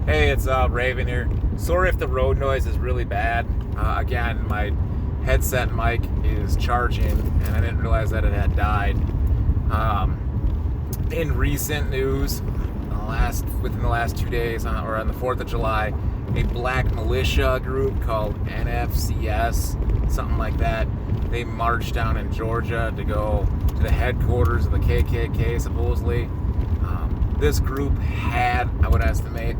Hey, it's Raven here. Sorry if the road noise is really bad. Again, my headset mic is charging, and I didn't realize that it had died. In recent news, within the last 2 days, or on the 4th of July, a black militia group called NFCS, something like that, they marched down in Georgia to go to the headquarters of the KKK, supposedly. This group had, I would estimate,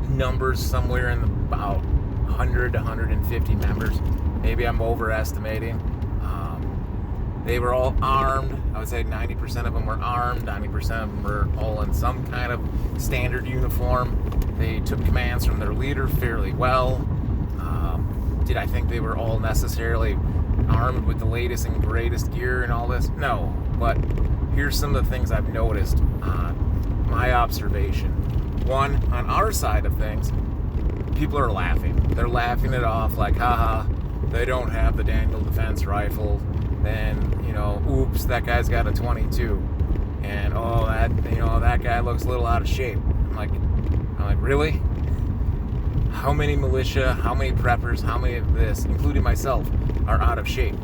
numbers somewhere in about 100 to 150 members. Maybe I'm overestimating. They were all armed. I would say 90% of them were armed. 90% of them were all in some kind of standard uniform. They took commands from their leader fairly well. Did I think they were all necessarily armed with the latest and greatest gear and all this? No. But here's some of the things I've noticed on my observation. One, on our side of things, people are laughing. They're laughing it off like, haha, they don't have the Daniel Defense rifle. Then, oops, that guy's got a 22. And, that guy looks a little out of shape. I'm like, really? How many militia, how many preppers, how many of this, including myself, are out of shape?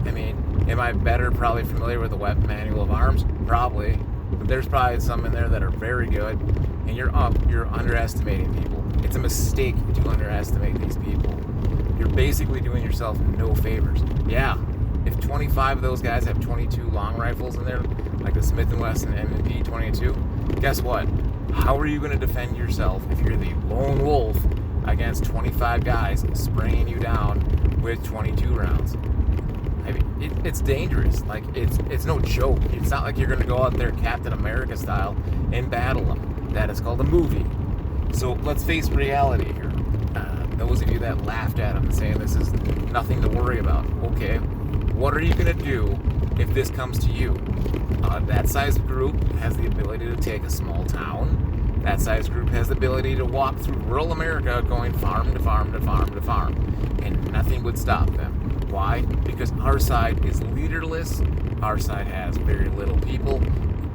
I mean, am I probably familiar with the weapon manual of arms? Probably. But there's probably some in there that are very good, and you're underestimating people. It's a mistake to underestimate these people. You're basically doing yourself no favors. Yeah, if 25 of those guys have 22 long rifles in there, like the Smith & Wesson M&P 22, guess what? How are you going to defend yourself if you're the lone wolf against 25 guys spraying you down with 22 rounds? I mean, it's dangerous. Like, it's no joke. It's not like you're going to go out there Captain America style and battle them. That is called a movie. So let's face reality here. Those of you that laughed at him saying this is nothing to worry about. Okay, what are you going to do if this comes to you? That size group has the ability to take a small town. That size group has the ability to walk through rural America going farm to farm to farm to farm. And nothing would stop them. Why? Because our side is leaderless. Our side has very little people.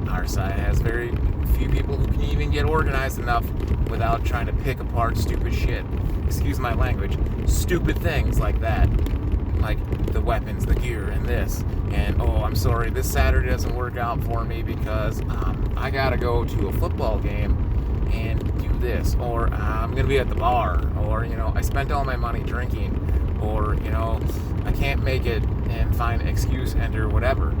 Our side has very few people who can even get organized enough without trying to pick apart stupid shit. Excuse my language. Stupid things like that. Like the weapons, the gear, and this. And, I'm sorry, this Saturday doesn't work out for me because I gotta go to a football game and do this. Or I'm gonna be at the bar. Or, I spent all my money drinking. Or, I can't make it and find an excuse or whatever.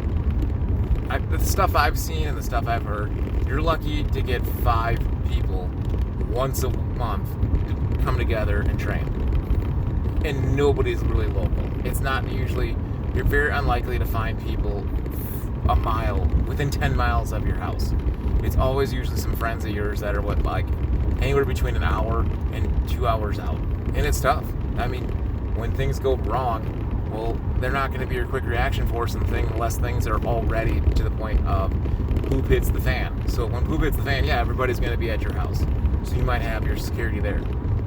The stuff I've seen and the stuff I've heard, you're lucky to get 5 people once a month to come together and train. And nobody's really local. It's not usually, you're very unlikely to find people within 10 miles of your house. It's always usually some friends of yours that are anywhere between an hour and 2 hours out. And it's tough. I mean, when things go wrong, well, they're not going to be your quick reaction force unless things are already to the point of poop hits the fan. So when poop hits the fan, yeah, everybody's going to be at your house. So you might have your security there.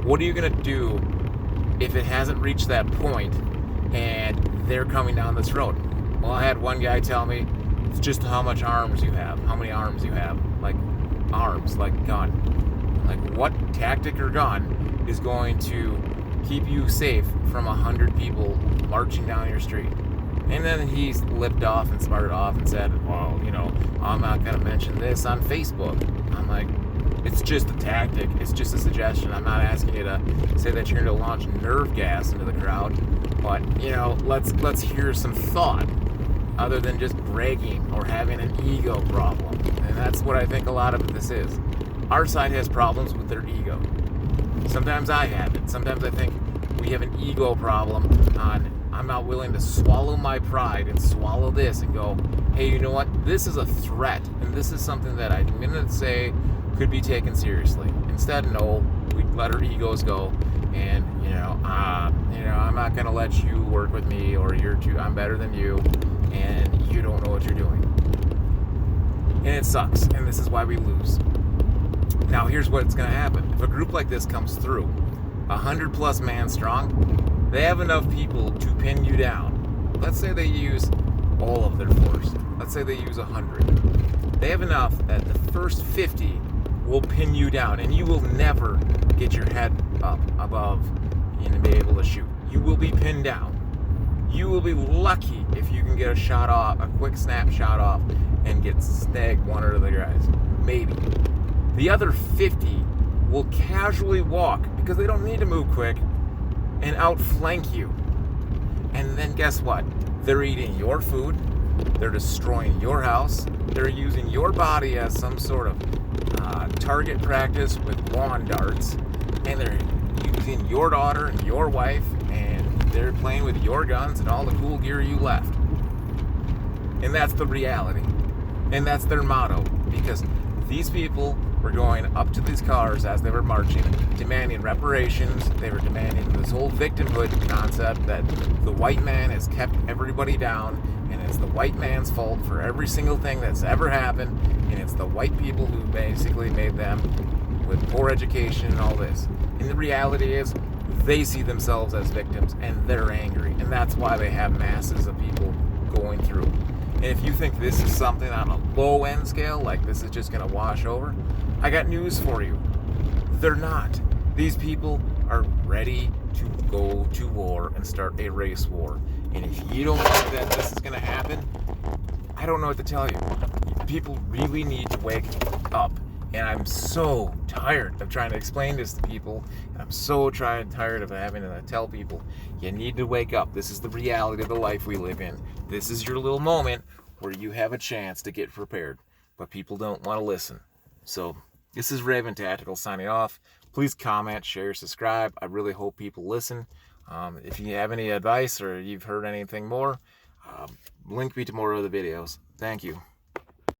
What are you going to do if it hasn't reached that point and they're coming down this road? Well, I had one guy tell me, it's just how much arms you have, how many arms you have. Like arms, like gun. Like what tactic or gun is going to keep you safe from 100 people marching down your street? And then he lipped off and smarted off and said, well, I'm not going to mention this on Facebook. I'm like, it's just a tactic. It's just a suggestion. I'm not asking you to say that you're going to launch nerve gas into the crowd. But, let's hear some thought other than just bragging or having an ego problem. And that's what I think a lot of this is. Our side has problems with their ego. Sometimes I have it. Sometimes I think we have an ego problem on I'm not willing to swallow my pride and swallow this and go, hey, you know what? This is a threat, and this is something that I'm going to say could be taken seriously. Instead, no, we let our egos go, and, I'm not going to let you work with me, or I'm better than you, and you don't know what you're doing. And it sucks, and this is why we lose. Now, here's what's going to happen. If a group like this comes through, 100+ man strong, they have enough people to pin you down. Let's say they use all of their force. Let's say they use 100. They have enough that the first 50 will pin you down, and you will never get your head up above and be able to shoot. You will be pinned down. You will be lucky if you can get a shot off, a quick snapshot off, and get snagged one or the other guys. Maybe. The other 50 will casually walk because they don't need to move quick and outflank you. And then guess what? They're eating your food. They're destroying your house. They're using your body as some sort of target practice with lawn darts. And they're using your daughter and your wife, and they're playing with your guns and all the cool gear you left. And that's the reality. And that's their motto. Because these people were going up to these cars as they were marching, demanding reparations. They were demanding this whole victimhood concept that the white man has kept everybody down, and it's the white man's fault for every single thing that's ever happened, and it's the white people who basically made them with poor education and all this. And the reality is, they see themselves as victims, and they're angry, and that's why they have masses of people going through. And if you think this is something on a low-end scale, like this is just going to wash over, I got news for you. They're not. These people are ready to go to war and start a race war. And if you don't think that this is going to happen, I don't know what to tell you. People really need to wake up. And I'm so tired of trying to explain this to people. And I'm so tired of having to tell people, you need to wake up. This is the reality of the life we live in. This is your little moment where you have a chance to get prepared. But people don't want to listen. So this is Raven Tactical signing off. Please comment, share, subscribe. I really hope people listen. If you have any advice or you've heard anything more, link me to more of the videos. Thank you.